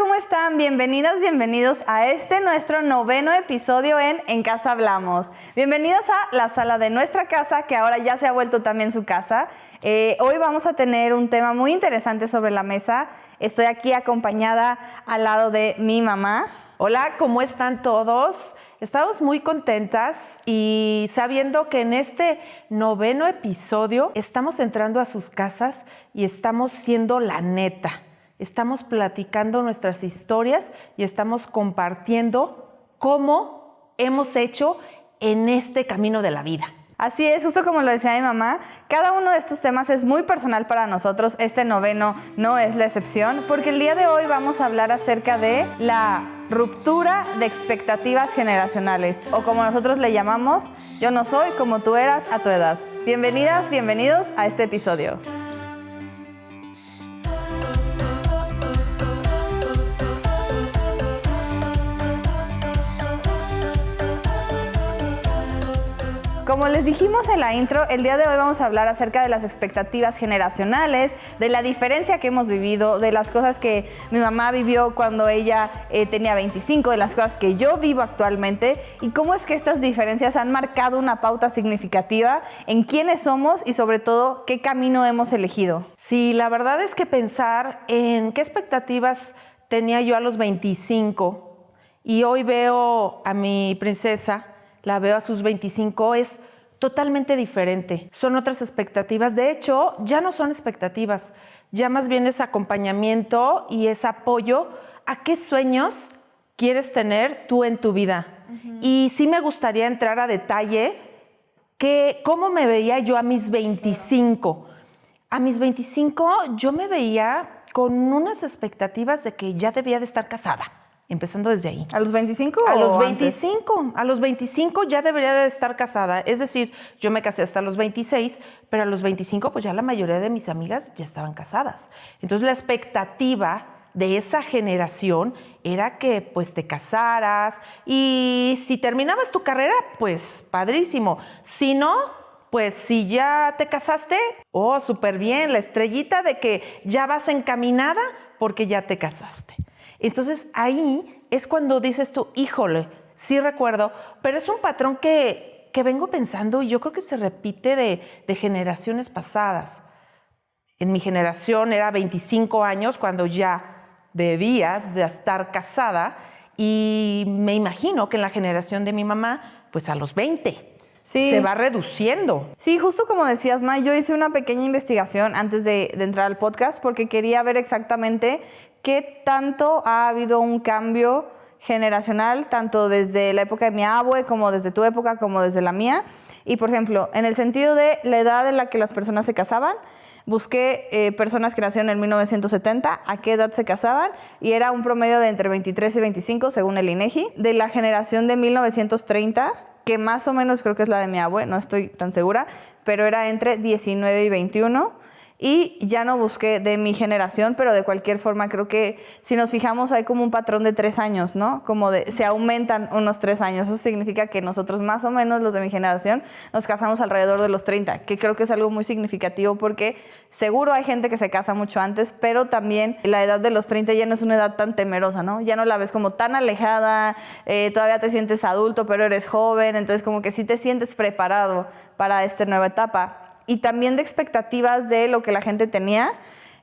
¿Cómo están? Bienvenidas, bienvenidos a nuestro 9º episodio En Casa Hablamos. Bienvenidos a la sala de nuestra casa, que ahora ya se ha vuelto también su casa. Hoy vamos a tener un tema muy interesante sobre la mesa. Estoy aquí acompañada al lado de mi mamá. Hola, ¿cómo están todos? Estamos muy contentas y sabiendo que en este 9º episodio estamos entrando a sus casas y estamos siendo la neta. Estamos platicando nuestras historias y estamos compartiendo cómo hemos hecho en este camino de la vida. Así es, justo como lo decía mi mamá, cada uno de estos temas es muy personal para nosotros. Este 9º no es la excepción, porque el día de hoy vamos a hablar acerca de la ruptura de expectativas generacionales, o como nosotros le llamamos, yo no soy como tú eras a tu edad. Bienvenidas, bienvenidos a este episodio. Como les dijimos en la intro, el día de hoy vamos a hablar acerca de las expectativas generacionales, de la diferencia que hemos vivido, de las cosas que mi mamá vivió cuando ella tenía 25, de las cosas que yo vivo actualmente y cómo es que estas diferencias han marcado una pauta significativa en quiénes somos y sobre todo qué camino hemos elegido. Sí, la verdad es que pensar en qué expectativas tenía yo a los 25 y hoy veo a mi princesa, la veo a sus 25, es totalmente diferente. Son otras expectativas. De hecho, ya no son expectativas, ya más bien es acompañamiento y es apoyo a qué sueños quieres tener tú en tu vida. Uh-huh. Y sí me gustaría entrar a detalle cómo me veía yo a mis 25. A mis 25 yo me veía con unas expectativas de que ya debía de estar casada. Empezando desde ahí. ¿A los 25 a o los 25? Antes? A los 25 ya debería de estar casada. Es decir, yo me casé hasta los 26, pero a los 25 pues ya la mayoría de mis amigas ya estaban casadas. Entonces la expectativa de esa generación era que pues te casaras y si terminabas tu carrera, pues padrísimo. Si no, pues si ya te casaste, oh, súper bien, la estrellita de que ya vas encaminada porque ya te casaste. Entonces ahí es cuando dices tú, híjole, sí recuerdo, pero es un patrón que vengo pensando y yo creo que se repite de generaciones pasadas. En mi generación era 25 años cuando ya debías de estar casada y me imagino que en la generación de mi mamá, pues a los 20. Sí. Se va reduciendo. Sí, justo como decías, Ma, yo hice una pequeña investigación antes de entrar al podcast porque quería ver exactamente qué tanto ha habido un cambio generacional, tanto desde la época de mi abue, como desde tu época, como desde la mía. Y, por ejemplo, en el sentido de la edad en la que las personas se casaban, busqué personas que nacieron en 1970, a qué edad se casaban, y era un promedio de entre 23 y 25, según el INEGI. De la generación de 1930, que más o menos creo que es la de mi abue, no estoy tan segura, pero era entre 19 y 21. Y ya no busqué de mi generación, pero de cualquier forma creo que si nos fijamos hay como un patrón de 3 años, ¿no? Como se aumentan unos 3 años. Eso significa que nosotros más o menos, los de mi generación, nos casamos alrededor de los 30, que creo que es algo muy significativo porque seguro hay gente que se casa mucho antes, pero también la edad de los 30 ya no es una edad tan temerosa, ¿no? Ya no la ves como tan alejada, todavía te sientes adulto, pero eres joven, entonces como que sí te sientes preparado para esta nueva etapa. Y también de expectativas de lo que la gente tenía.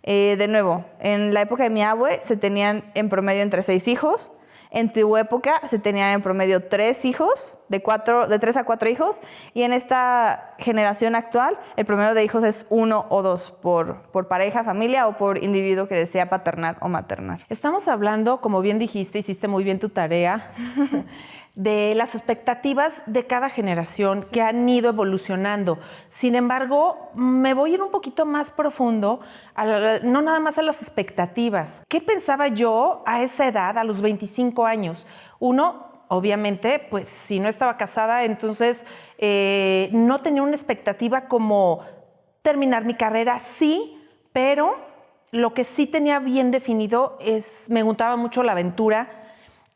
De nuevo, en la época de mi abue se tenían en promedio entre 6 hijos. En tu época se tenían en promedio 3 hijos, de 3 a 4 hijos. Y en esta generación actual, el promedio de hijos es 1 o 2 por pareja, familia o por individuo que desea paternar o maternar. Estamos hablando, como bien dijiste, hiciste muy bien tu tarea, de las expectativas de cada generación que han ido evolucionando. Sin embargo, me voy a ir un poquito más profundo, no nada más a las expectativas. ¿Qué pensaba yo a esa edad, a los 25 años? Uno, obviamente, pues si no estaba casada, entonces no tenía una expectativa como terminar mi carrera, sí, pero lo que sí tenía bien definido me gustaba mucho la aventura.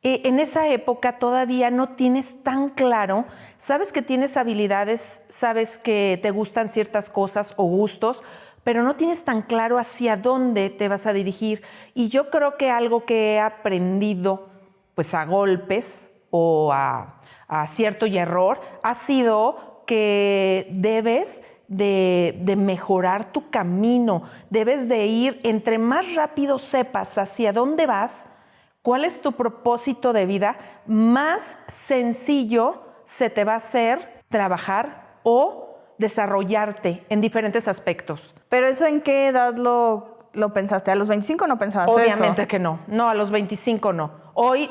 En esa época todavía no tienes tan claro, sabes que tienes habilidades, sabes que te gustan ciertas cosas o gustos, pero no tienes tan claro hacia dónde te vas a dirigir. Y yo creo que algo que he aprendido, pues a golpes o a acierto y error, ha sido que debes de mejorar tu camino, debes de ir, entre más rápido sepas hacia dónde vas, cuál es tu propósito de vida, más sencillo se te va a hacer trabajar o desarrollarte en diferentes aspectos. ¿Pero eso en qué edad lo pensaste? ¿A los 25 no pensabas eso? Obviamente que no. No, a los 25 no. Hoy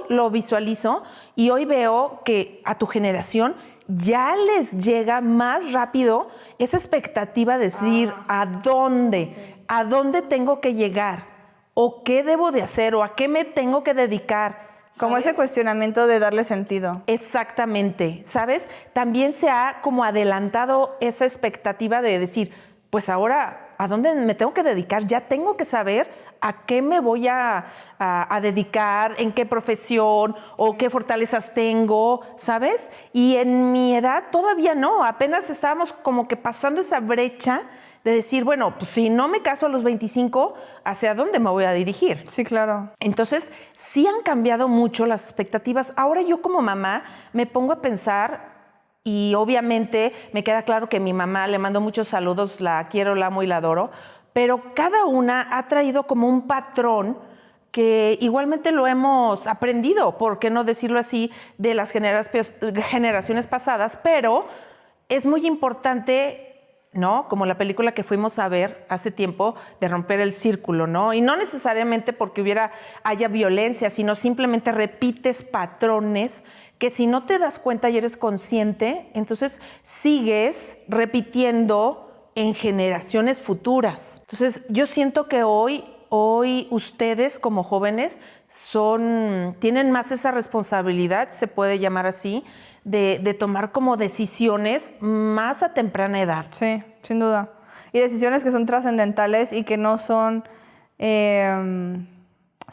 lo visualizo y hoy veo que a tu generación ya les llega más rápido esa expectativa de decir a dónde tengo que llegar o qué debo de hacer o a qué me tengo que dedicar. Como ese cuestionamiento de darle sentido. Exactamente, ¿sabes? También se ha como adelantado esa expectativa de decir, pues ahora, ¿a dónde me tengo que dedicar? Ya tengo que saber a qué me voy a dedicar, en qué profesión o qué fortalezas tengo, ¿sabes? Y en mi edad todavía no, apenas estábamos como que pasando esa brecha de decir, bueno, pues si no me caso a los 25, ¿hacia dónde me voy a dirigir? Sí, claro. Entonces, sí han cambiado mucho las expectativas. Ahora yo como mamá me pongo a pensar y obviamente me queda claro que mi mamá, le mando muchos saludos, la quiero, la amo y la adoro, pero cada una ha traído como un patrón que igualmente lo hemos aprendido, por qué no decirlo así, de las generaciones pasadas, pero es muy importante, ¿no? Como la película que fuimos a ver hace tiempo de Romper el Círculo, ¿no? Y no necesariamente porque haya violencia, sino simplemente repites patrones que si no te das cuenta y eres consciente, entonces sigues repitiendo en generaciones futuras. Entonces yo siento que hoy ustedes como jóvenes tienen más esa responsabilidad, se puede llamar así, de tomar como decisiones más a temprana edad. Sí, sin duda. Y decisiones que son trascendentales y que no son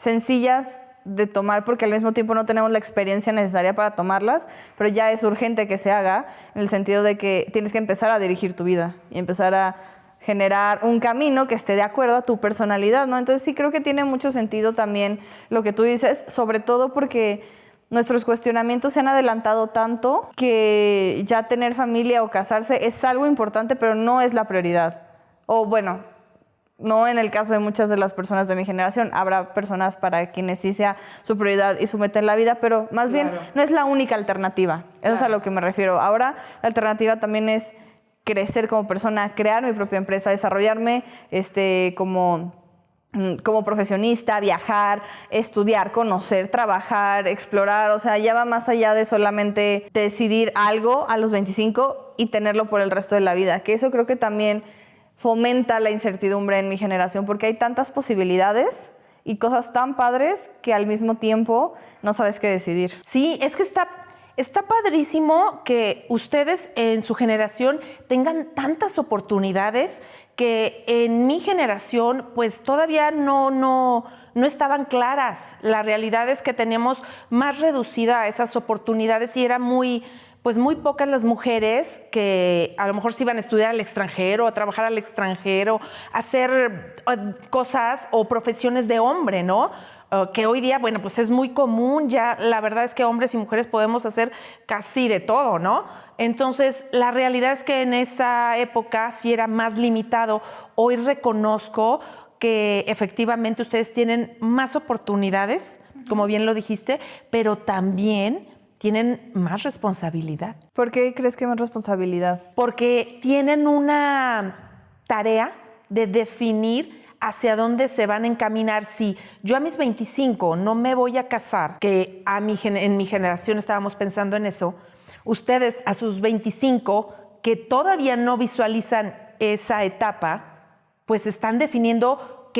sencillas de tomar porque al mismo tiempo no tenemos la experiencia necesaria para tomarlas, pero ya es urgente que se haga en el sentido de que tienes que empezar a dirigir tu vida y empezar a generar un camino que esté de acuerdo a tu personalidad, ¿no? Entonces sí creo que tiene mucho sentido también lo que tú dices, sobre todo porque nuestros cuestionamientos se han adelantado tanto que ya tener familia o casarse es algo importante, pero no es la prioridad. O bueno, no en el caso de muchas de las personas de mi generación. Habrá personas para quienes sí sea su prioridad y su meta en la vida, pero más bien no es la única alternativa. Eso es a lo que me refiero. Ahora la alternativa también es crecer como persona, crear mi propia empresa, desarrollarme como profesionista, viajar, estudiar, conocer, trabajar, explorar, o sea, ya va más allá de solamente decidir algo a los 25 y tenerlo por el resto de la vida, que eso creo que también fomenta la incertidumbre en mi generación, porque hay tantas posibilidades y cosas tan padres que al mismo tiempo no sabes qué decidir. Sí, es que está padrísimo que ustedes en su generación tengan tantas oportunidades que en mi generación pues todavía no estaban claras. La realidad es que teníamos más reducida esas oportunidades y era muy pocas las mujeres que a lo mejor se iban a estudiar al extranjero, a trabajar al extranjero, a hacer cosas o profesiones de hombre, ¿no? Que hoy día, bueno, pues es muy común, ya la verdad es que hombres y mujeres podemos hacer casi de todo, ¿no? Entonces, la realidad es que en esa época sí era más limitado. Hoy reconozco que efectivamente ustedes tienen más oportunidades, como bien lo dijiste, pero también tienen más responsabilidad. ¿Por qué crees que más responsabilidad? Porque tienen una tarea de definir hacia dónde se van a encaminar. Si yo a mis 25 no me voy a casar, que en mi generación estábamos pensando en eso, ustedes a sus 25, que todavía no visualizan esa etapa, pues están definiendo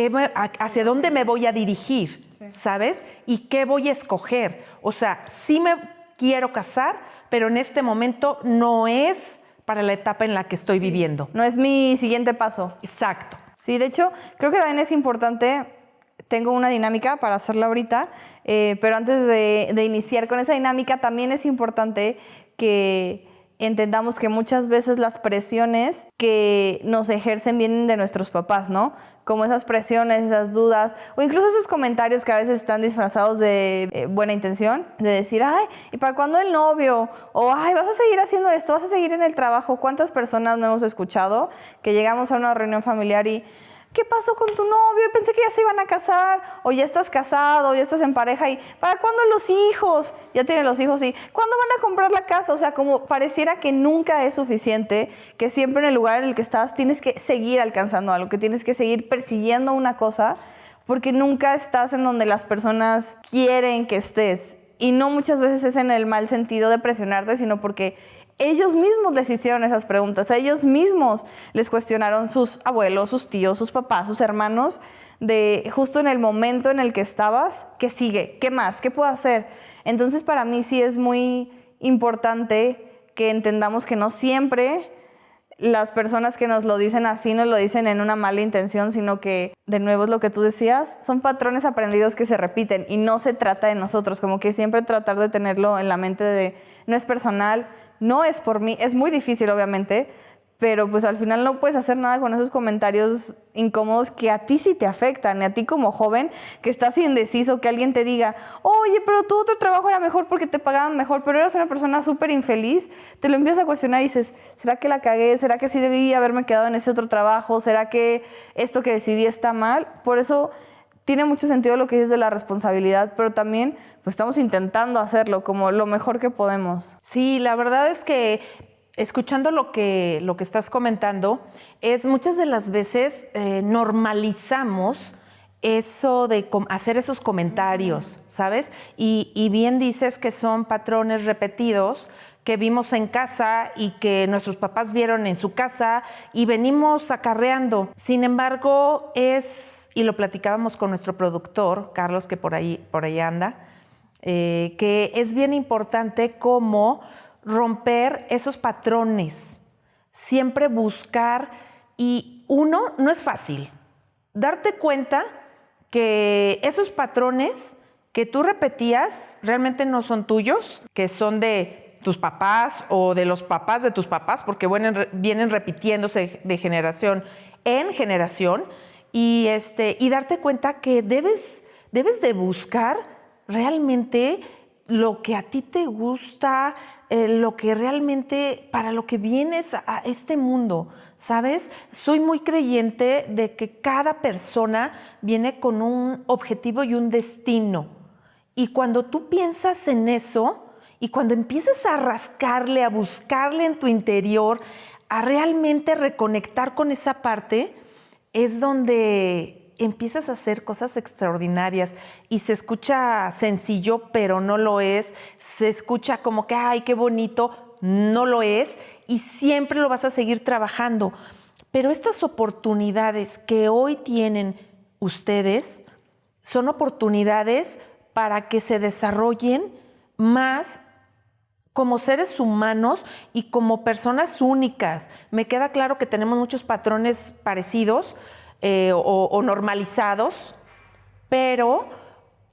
hacia dónde me voy a dirigir, ¿sabes? Y qué voy a escoger. O sea, sí me quiero casar, pero en este momento no es para la etapa en la que estoy viviendo. No es mi siguiente paso. Exacto. Sí, de hecho, creo que también es importante, tengo una dinámica para hacerla ahorita, pero antes de iniciar con esa dinámica, también es importante que entendamos que muchas veces las presiones que nos ejercen vienen de nuestros papás, ¿no? Como esas presiones, esas dudas, o incluso esos comentarios que a veces están disfrazados de buena intención, de decir, ay, ¿y para cuándo el novio? O, ay, ¿vas a seguir haciendo esto? ¿Vas a seguir en el trabajo? ¿Cuántas personas no hemos escuchado que llegamos a una reunión familiar y ¿qué pasó con tu novio? Pensé que ya se iban a casar, o ya estás casado, o ya estás en pareja, y ¿para cuándo los hijos? Ya tienen los hijos, y ¿cuándo van a comprar la casa? O sea, como pareciera que nunca es suficiente, que siempre en el lugar en el que estás tienes que seguir alcanzando algo, que tienes que seguir persiguiendo una cosa, porque nunca estás en donde las personas quieren que estés. Y no muchas veces es en el mal sentido de presionarte, sino porque ellos mismos les hicieron esas preguntas, a ellos mismos les cuestionaron sus abuelos, sus tíos, sus papás, sus hermanos, de justo en el momento en el que estabas, ¿qué sigue? ¿Qué más? ¿Qué puedo hacer? Entonces para mí sí es muy importante que entendamos que no siempre las personas que nos lo dicen así nos lo dicen en una mala intención, sino que, de nuevo es lo que tú decías, son patrones aprendidos que se repiten y no se trata de nosotros, como que siempre tratar de tenerlo en la mente de no es personal, no es por mí, es muy difícil obviamente, pero pues al final no puedes hacer nada con esos comentarios incómodos que a ti sí te afectan, y a ti como joven que estás indeciso, que alguien te diga, oye, pero tu otro trabajo era mejor porque te pagaban mejor, pero eras una persona súper infeliz, te lo empiezas a cuestionar y dices, ¿será que la cagué? ¿Será que sí debí haberme quedado en ese otro trabajo? ¿Será que esto que decidí está mal? Por eso tiene mucho sentido lo que dices de la responsabilidad, pero también pues estamos intentando hacerlo como lo mejor que podemos. Sí, la verdad es que escuchando lo que estás comentando, es muchas de las veces normalizamos eso de hacer esos comentarios, ¿sabes? Y bien dices que son patrones repetidos que vimos en casa y que nuestros papás vieron en su casa y venimos acarreando. Sin embargo, y lo platicábamos con nuestro productor, Carlos, que por ahí anda, que es bien importante cómo romper esos patrones, siempre buscar, y no es fácil, darte cuenta que esos patrones que tú repetías realmente no son tuyos, que son de tus papás o de los papás de tus papás, porque vienen repitiéndose de generación en generación, y darte cuenta que debes de buscar realmente lo que a ti te gusta, lo que realmente, para lo que vienes a este mundo, ¿sabes? Soy muy creyente de que cada persona viene con un objetivo y un destino. Y cuando tú piensas en eso, y cuando empiezas a rascarle, a buscarle en tu interior, a realmente reconectar con esa parte, es donde empiezas a hacer cosas extraordinarias, y se escucha sencillo, pero no lo es. Se escucha como que, ay, qué bonito, no lo es, y siempre lo vas a seguir trabajando. Pero estas oportunidades que hoy tienen ustedes son oportunidades para que se desarrollen más como seres humanos y como personas únicas. Me queda claro que tenemos muchos patrones parecidos, o normalizados, pero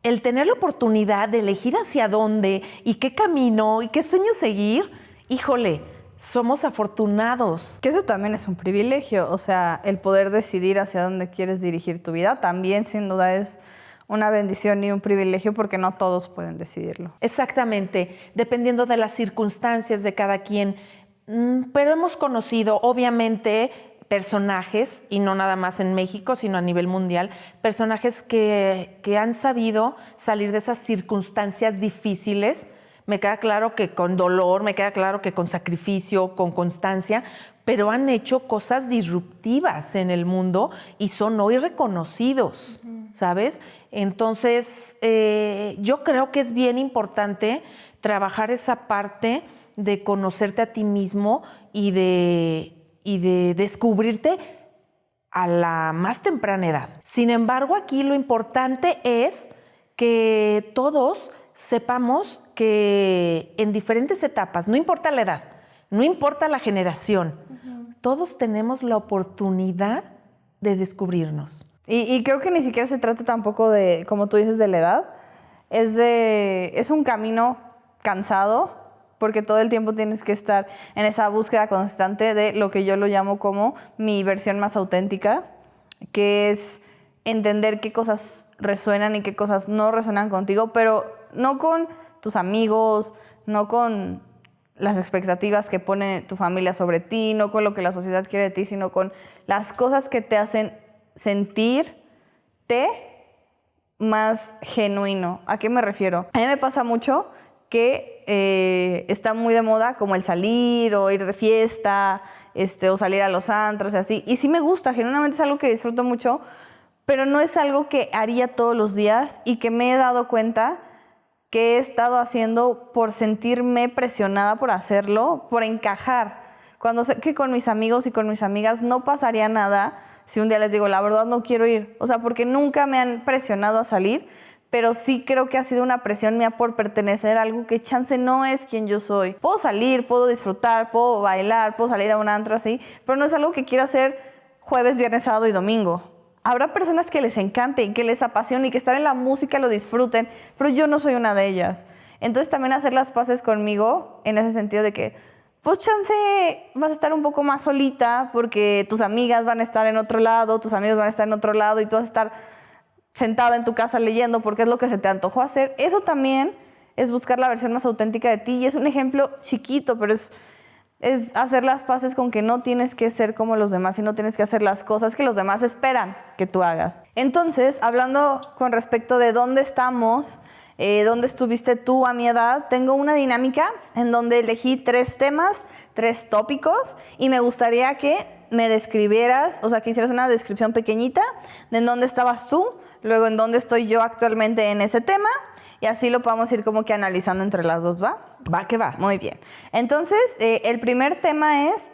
el tener la oportunidad de elegir hacia dónde y qué camino y qué sueño seguir, híjole, somos afortunados. Que eso también es un privilegio, o sea, el poder decidir hacia dónde quieres dirigir tu vida también sin duda es una bendición y un privilegio, porque no todos pueden decidirlo. Exactamente, dependiendo de las circunstancias de cada quien, pero hemos conocido, obviamente, personajes, y no nada más en México, sino a nivel mundial, personajes que han sabido salir de esas circunstancias difíciles. Me queda claro que con dolor, me queda claro que con sacrificio, con constancia, pero han hecho cosas disruptivas en el mundo y son hoy reconocidos, ¿sabes? Entonces, yo creo que es bien importante trabajar esa parte de conocerte a ti mismo y de descubrirte a la más temprana edad. Sin embargo, aquí lo importante es que todos sepamos que en diferentes etapas, no importa la edad, no importa la generación, todos tenemos la oportunidad de descubrirnos. Y creo que ni siquiera se trata tampoco de, como tú dices, de la edad. Es un camino cansado, porque todo el tiempo tienes que estar en esa búsqueda constante de lo que yo lo llamo como mi versión más auténtica, que es entender qué cosas resuenan y qué cosas no resuenan contigo, pero no con tus amigos, no con las expectativas que pone tu familia sobre ti, no con lo que la sociedad quiere de ti, sino con las cosas que te hacen sentirte más genuino. ¿A qué me refiero? A mí me pasa mucho que está muy de moda como el salir o ir de fiesta, o salir a los antros y así. Y sí me gusta, genuinamente es algo que disfruto mucho, pero no es algo que haría todos los días y que me he dado cuenta que he estado haciendo por sentirme presionada por hacerlo, por encajar. Cuando sé que con mis amigos y con mis amigas no pasaría nada si un día les digo, la verdad no quiero ir. O sea, porque nunca me han presionado a salir, pero sí creo que ha sido una presión mía por pertenecer a algo que chance no es quien yo soy. Puedo salir, puedo disfrutar, puedo bailar, puedo salir a un antro así, pero no es algo que quiera hacer jueves, viernes, sábado y domingo. Habrá personas que les encante y que les apasione y que estar en la música lo disfruten, pero yo no soy una de ellas. Entonces también hacer las paces conmigo en ese sentido de que, pues chance vas a estar un poco más solita porque tus amigas van a estar en otro lado, tus amigos van a estar en otro lado y tú vas a estar sentada en tu casa leyendo porque es lo que se te antojó hacer. Eso también es buscar la versión más auténtica de ti y es un ejemplo chiquito, pero es hacer las paces con que no tienes que ser como los demás y no tienes que hacer las cosas que los demás esperan que tú hagas. Entonces, hablando con respecto de dónde estamos, dónde estuviste tú a mi edad, tengo una dinámica en donde elegí 3 temas, 3 tópicos y me gustaría que me describieras, o sea, que hicieras una descripción pequeñita de en dónde estabas tú, luego en dónde estoy yo actualmente en ese tema y así lo podemos ir como que analizando entre las dos, ¿va? Va que va. Muy bien. Entonces, el primer tema es,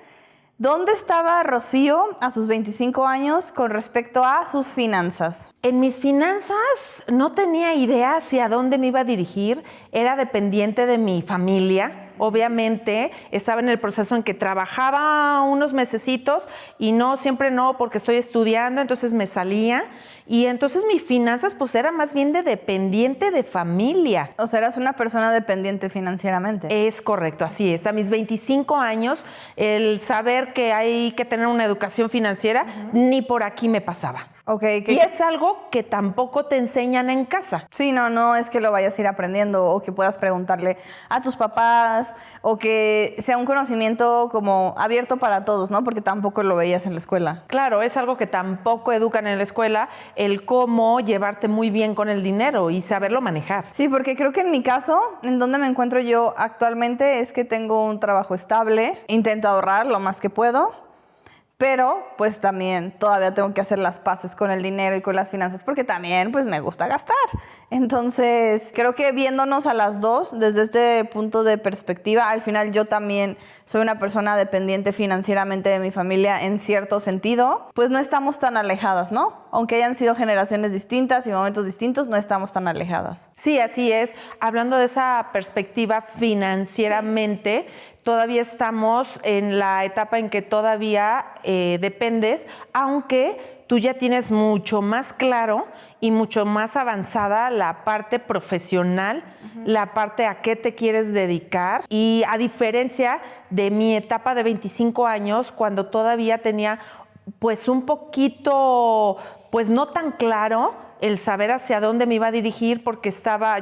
¿dónde estaba Rocío a sus 25 años con respecto a sus finanzas? En mis finanzas no tenía idea hacia dónde me iba a dirigir. Era dependiente de mi familia. Obviamente estaba en el proceso en que trabajaba unos mesecitos y no, siempre no, porque estoy estudiando, entonces me salía. Y entonces mis finanzas pues era más bien de dependiente de familia. O sea, eras una persona dependiente financieramente. Es correcto, así es. A mis 25 años, el saber que hay que tener una educación financiera, ni por aquí me pasaba. Okay, y es algo que tampoco te enseñan en casa. Sí, no es que lo vayas a ir aprendiendo o que puedas preguntarle a tus papás o que sea un conocimiento como abierto para todos, ¿no? Porque tampoco lo veías en la escuela. Claro, es algo que tampoco educan en la escuela, el cómo llevarte muy bien con el dinero y saberlo manejar. Sí, porque creo que en mi caso, en donde me encuentro yo actualmente es que tengo un trabajo estable, intento ahorrar lo más que puedo. Pero, pues también todavía tengo que hacer las paces con el dinero y con las finanzas porque también, pues, me gusta gastar. Entonces, creo que viéndonos a las dos desde este punto de perspectiva, al final yo también soy una persona dependiente financieramente de mi familia en cierto sentido, pues no estamos tan alejadas, ¿no? Aunque hayan sido generaciones distintas y momentos distintos, no estamos tan alejadas. Sí, así es. Hablando de esa perspectiva financieramente, todavía estamos en la etapa en que todavía dependes, aunque tú ya tienes mucho más claro y mucho más avanzada la parte profesional, la parte a qué te quieres dedicar. Y a diferencia de mi etapa de 25 años, cuando todavía tenía pues un poquito, pues no tan claro el saber hacia dónde me iba a dirigir, porque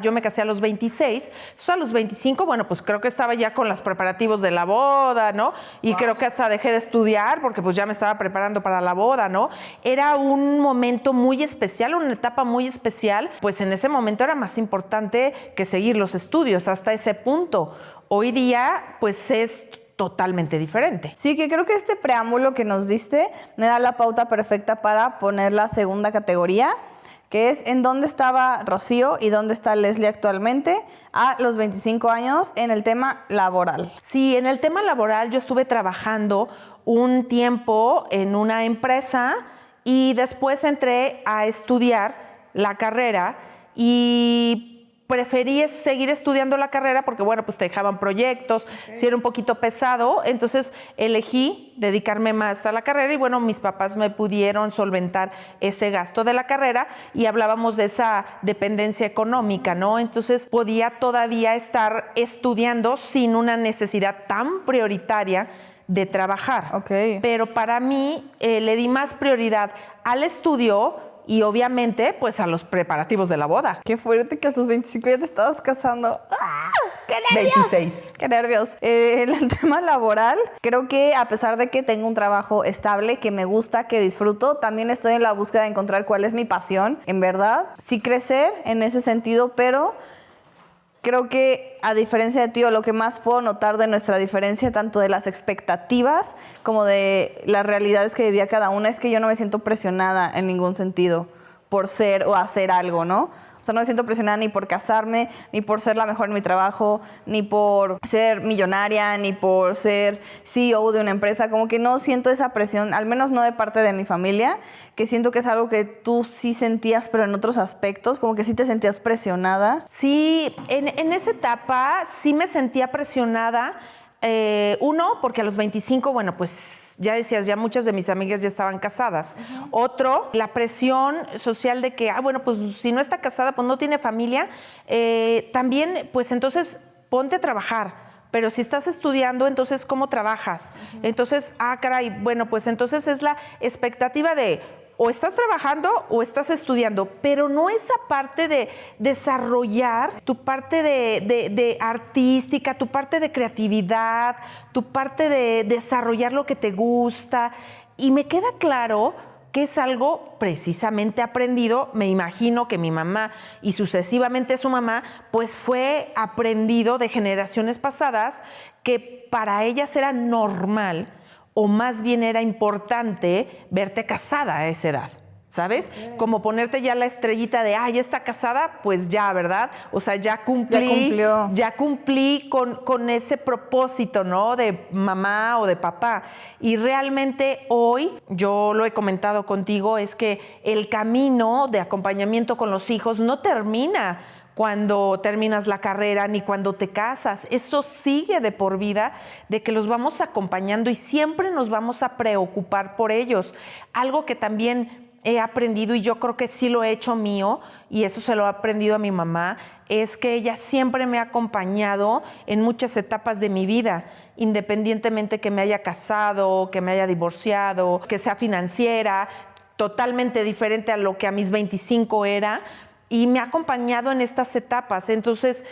yo me casé a los 26, entonces a los 25, bueno, pues creo que estaba ya con los preparativos de la boda, ¿no? Y creo que hasta dejé de estudiar porque pues ya me estaba preparando para la boda, ¿no? Era un momento muy especial, una etapa muy especial, pues en ese momento era más importante que seguir los estudios hasta ese punto. Hoy día, pues es totalmente diferente. Sí, que creo que este preámbulo que nos diste me da la pauta perfecta para poner la segunda categoría, que es en dónde estaba Rocío y dónde está Leslie actualmente a los 25 años en el tema laboral. Sí, en el tema laboral yo estuve trabajando un tiempo en una empresa y después entré a estudiar la carrera y preferí seguir estudiando la carrera porque, bueno, pues te dejaban proyectos, si era un poquito pesado, entonces elegí dedicarme más a la carrera y, bueno, mis papás me pudieron solventar ese gasto de la carrera y hablábamos de esa dependencia económica, ¿no? Entonces podía todavía estar estudiando sin una necesidad tan prioritaria de trabajar. Okay. Pero para mí le di más prioridad al estudio y obviamente pues a los preparativos de la boda. Qué fuerte que a tus 25 ya te estabas casando. ¡Ah! ¡Qué nervios! 26. ¡Qué nervios! En el tema laboral, creo que a pesar de que tengo un trabajo estable, que me gusta, que disfruto, también estoy en la búsqueda de encontrar cuál es mi pasión, en verdad. Sí crecer en ese sentido, pero creo que a diferencia de ti, o lo que más puedo notar de nuestra diferencia, tanto de las expectativas como de las realidades que vivía cada una, es que yo no me siento presionada en ningún sentido por ser o hacer algo, ¿no? O sea, no me siento presionada ni por casarme, ni por ser la mejor en mi trabajo, ni por ser millonaria, ni por ser CEO de una empresa. Como que no siento esa presión, al menos no de parte de mi familia, que siento que es algo que tú sí sentías, pero en otros aspectos, como que sí te sentías presionada. Sí, en esa etapa sí me sentía presionada. Uno, porque a los 25, bueno, pues ya decías, ya muchas de mis amigas ya estaban casadas. Uh-huh. Otro, la presión social de que, bueno, pues si no está casada, pues no tiene familia. También, pues entonces ponte a trabajar. Pero si estás estudiando, entonces, ¿cómo trabajas? Uh-huh. Entonces, caray, bueno, pues entonces es la expectativa de o estás trabajando o estás estudiando, pero no esa parte de desarrollar tu parte de artística, tu parte de creatividad, tu parte de desarrollar lo que te gusta. Y me queda claro que es algo precisamente aprendido, me imagino que mi mamá y sucesivamente su mamá, pues fue aprendido de generaciones pasadas que para ellas era normal, o más bien era importante verte casada a esa edad, ¿sabes? Okay. Como ponerte ya la estrellita de, ya está casada, pues ya, ¿verdad? O sea, ya cumplí con ese propósito, ¿no? De mamá o de papá. Y realmente hoy, yo lo he comentado contigo, es que el camino de acompañamiento con los hijos no termina cuando terminas la carrera ni cuando te casas. Eso sigue de por vida, de que los vamos acompañando y siempre nos vamos a preocupar por ellos. Algo que también he aprendido, y yo creo que sí lo he hecho mío, y eso se lo he aprendido a mi mamá, es que ella siempre me ha acompañado en muchas etapas de mi vida, independientemente que me haya casado, que me haya divorciado, que sea financiera, totalmente diferente a lo que a mis 25 era, y me ha acompañado en estas etapas. Entonces,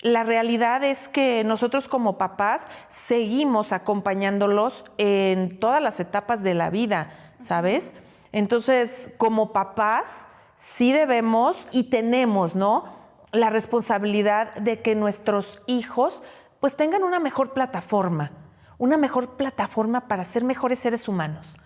la realidad es que nosotros como papás seguimos acompañándolos en todas las etapas de la vida, ¿sabes? Entonces, como papás, sí debemos y tenemos, ¿no?, la responsabilidad de que nuestros hijos pues tengan una mejor plataforma para ser mejores seres humanos,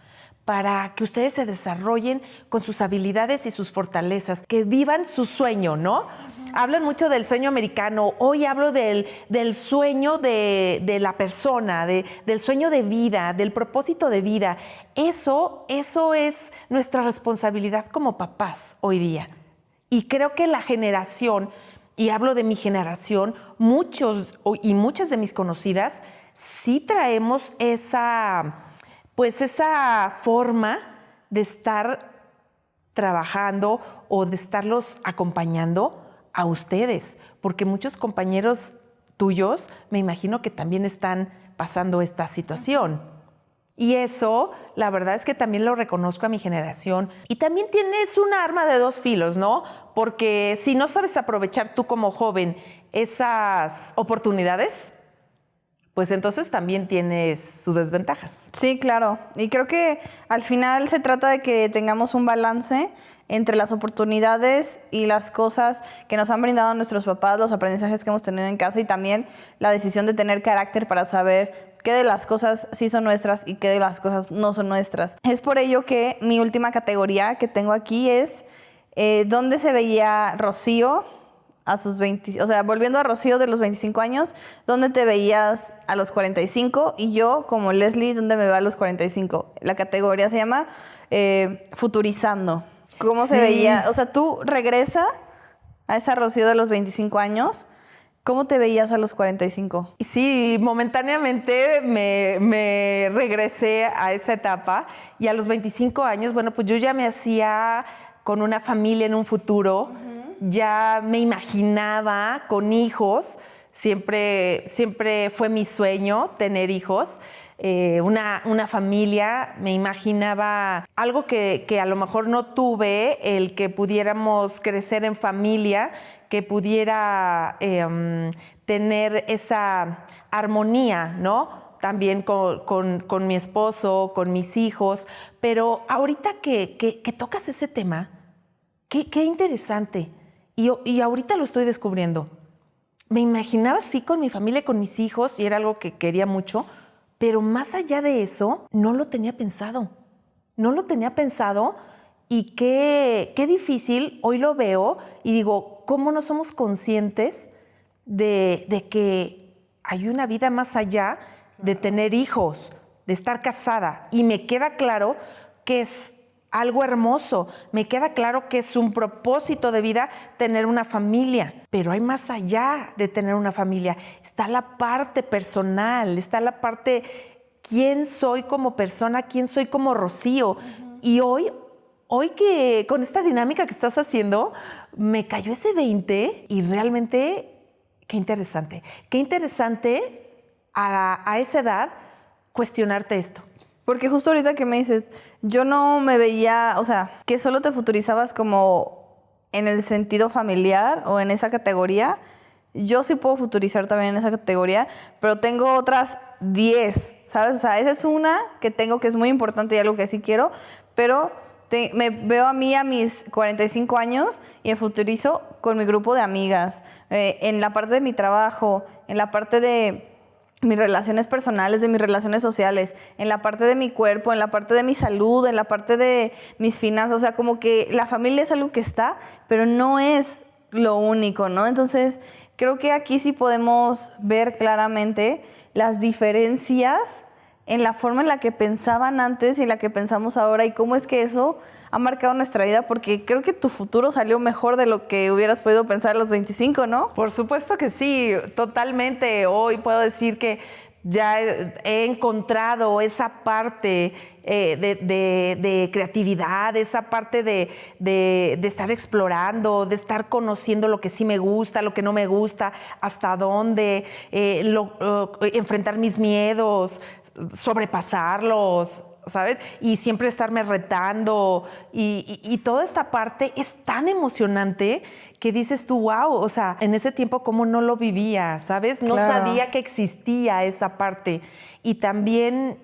para que ustedes se desarrollen con sus habilidades y sus fortalezas, que vivan su sueño, ¿no? Uh-huh. Hablan mucho del sueño americano. Hoy hablo del sueño de la persona, del sueño de vida, del propósito de vida. Eso es nuestra responsabilidad como papás hoy día. Y creo que la generación, y hablo de mi generación, muchos y muchas de mis conocidas, sí traemos esa forma de estar trabajando o de estarlos acompañando a ustedes, porque muchos compañeros tuyos me imagino que también están pasando esta situación. Y eso, la verdad es que también lo reconozco a mi generación. Y también tienes un arma de dos filos, ¿no? Porque si no sabes aprovechar tú como joven esas oportunidades, pues entonces también tienes sus desventajas. Sí, claro. Y creo que al final se trata de que tengamos un balance entre las oportunidades y las cosas que nos han brindado nuestros papás, los aprendizajes que hemos tenido en casa y también la decisión de tener carácter para saber qué de las cosas sí son nuestras y qué de las cosas no son nuestras. Es por ello que mi última categoría que tengo aquí es ¿dónde se veía Rocío a sus 20, o sea, volviendo a Rocío de los 25 años, ¿dónde te veías a los 45? Y yo, como Leslie, ¿dónde me veo a los 45? La categoría se llama Futurizando. ¿Cómo se veía? O sea, tú regresa a esa Rocío de los 25 años, ¿cómo te veías a los 45? Sí, momentáneamente me regresé a esa etapa y a los 25 años, bueno, pues yo ya me hacía con una familia en un futuro, ya me imaginaba con hijos, siempre fue mi sueño tener hijos. Una familia, me imaginaba algo que a lo mejor no tuve, el que pudiéramos crecer en familia, que pudiera tener esa armonía, ¿no? También con mi esposo, con mis hijos. Pero ahorita que tocas ese tema, qué interesante. Y ahorita lo estoy descubriendo. Me imaginaba así con mi familia, con mis hijos, y era algo que quería mucho. Pero más allá de eso, no lo tenía pensado. No lo tenía pensado y qué difícil, hoy lo veo y digo, ¿cómo no somos conscientes de que hay una vida más allá de tener hijos, de estar casada? Y me queda claro que es algo hermoso, me queda claro que es un propósito de vida tener una familia, pero hay más allá de tener una familia. Está la parte personal, está la parte quién soy como persona, quién soy como Rocío. Y hoy que con esta dinámica que estás haciendo, me cayó ese 20 y realmente qué interesante a esa edad cuestionarte esto. Porque justo ahorita que me dices, yo no me veía, o sea, que solo te futurizabas como en el sentido familiar o en esa categoría. Yo sí puedo futurizar también en esa categoría, pero tengo otras 10, ¿sabes? O sea, esa es una que tengo que es muy importante y algo que sí quiero, pero me veo a mí a mis 45 años y me futurizo con mi grupo de amigas, en la parte de mi trabajo, en la parte de mis relaciones personales, de mis relaciones sociales, en la parte de mi cuerpo, en la parte de mi salud, en la parte de mis finanzas. O sea, como que la familia es algo que está, pero no es lo único, ¿no? Entonces, creo que aquí sí podemos ver claramente las diferencias en la forma en la que pensaban antes y en la que pensamos ahora y cómo es que eso ha marcado nuestra vida, porque creo que tu futuro salió mejor de lo que hubieras podido pensar a los 25, ¿no? Por supuesto que sí, totalmente. Hoy puedo decir que ya he encontrado esa parte de creatividad, esa parte de estar explorando, de estar conociendo lo que sí me gusta, lo que no me gusta, hasta dónde, enfrentar mis miedos, sobrepasarlos, ¿sabes? Y siempre estarme retando y toda esta parte es tan emocionante que dices tú, wow, o sea, en ese tiempo cómo no lo vivía, ¿sabes? No Claro. sabía que existía esa parte y también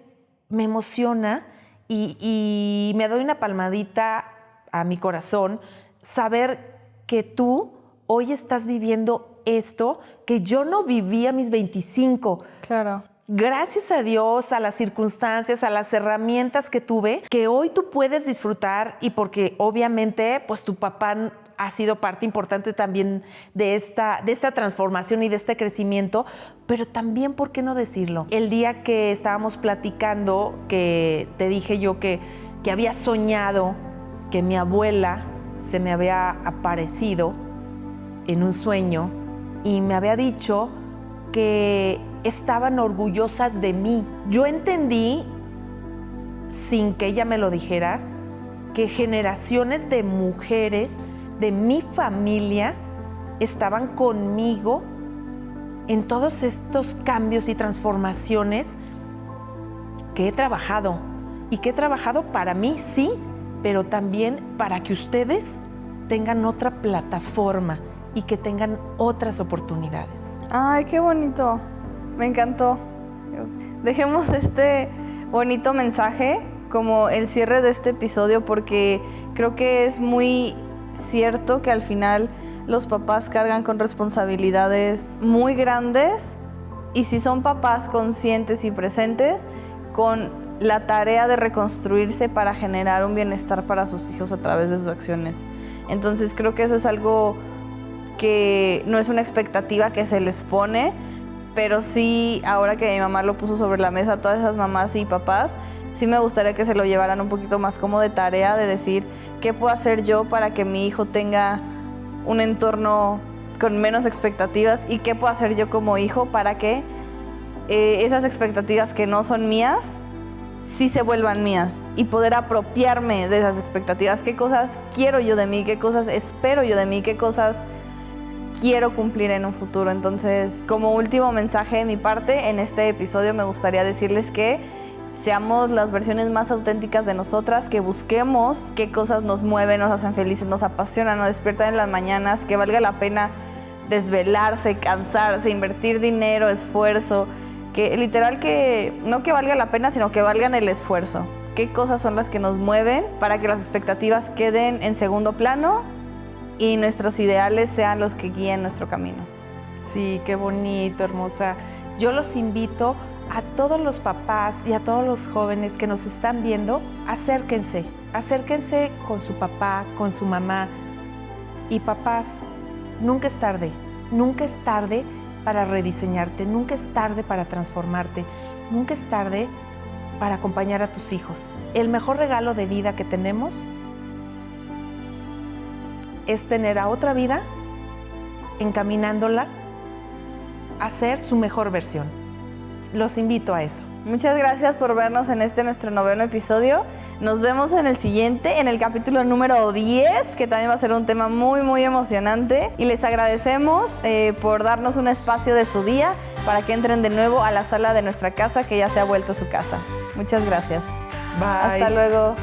me emociona y me doy una palmadita a mi corazón saber que tú hoy estás viviendo esto que yo no viví a mis 25. Claro. Gracias a Dios, a las circunstancias, a las herramientas que tuve, que hoy tú puedes disfrutar y porque obviamente pues tu papá ha sido parte importante también de esta transformación y de este crecimiento, pero también, ¿por qué no decirlo? El día que estábamos platicando, que te dije yo que había soñado que mi abuela se me había aparecido en un sueño y me había dicho que estaban orgullosas de mí. Yo entendí, sin que ella me lo dijera, que generaciones de mujeres de mi familia estaban conmigo en todos estos cambios y transformaciones que he trabajado. Y que he trabajado para mí, sí, pero también para que ustedes tengan otra plataforma y que tengan otras oportunidades. Ay, qué bonito. Me encantó. Dejemos este bonito mensaje como el cierre de este episodio porque creo que es muy cierto que al final los papás cargan con responsabilidades muy grandes y si son papás conscientes y presentes, con la tarea de reconstruirse para generar un bienestar para sus hijos a través de sus acciones. Entonces creo que eso es algo que no es una expectativa que se les pone, pero sí, ahora que mi mamá lo puso sobre la mesa, todas esas mamás y papás, sí me gustaría que se lo llevaran un poquito más como de tarea, de decir, ¿qué puedo hacer yo para que mi hijo tenga un entorno con menos expectativas y qué puedo hacer yo como hijo para que esas expectativas que no son mías sí se vuelvan mías y poder apropiarme de esas expectativas. ¿Qué cosas quiero yo de mí? ¿Qué cosas espero yo de mí? ¿Qué cosas quiero cumplir en un futuro? Entonces, como último mensaje de mi parte, en este episodio me gustaría decirles que seamos las versiones más auténticas de nosotras, que busquemos qué cosas nos mueven, nos hacen felices, nos apasionan, nos despiertan en las mañanas, que valga la pena desvelarse, cansarse, invertir dinero, esfuerzo, que literal que no que valga la pena, sino que valgan el esfuerzo. ¿Qué cosas son las que nos mueven para que las expectativas queden en segundo plano y nuestros ideales sean los que guíen nuestro camino? Sí, qué bonito, hermosa. Yo los invito a todos los papás y a todos los jóvenes que nos están viendo, acérquense con su papá, con su mamá. Y papás, nunca es tarde para rediseñarte, nunca es tarde para transformarte, nunca es tarde para acompañar a tus hijos. El mejor regalo de vida que tenemos es tener a otra vida encaminándola a ser su mejor versión. Los invito a eso. Muchas gracias por vernos en nuestro 9º episodio. Nos vemos en el siguiente, en el capítulo número 10, que también va a ser un tema muy, muy emocionante. Y les agradecemos por darnos un espacio de su día para que entren de nuevo a la sala de nuestra casa, que ya se ha vuelto su casa. Muchas gracias. Bye. Hasta luego.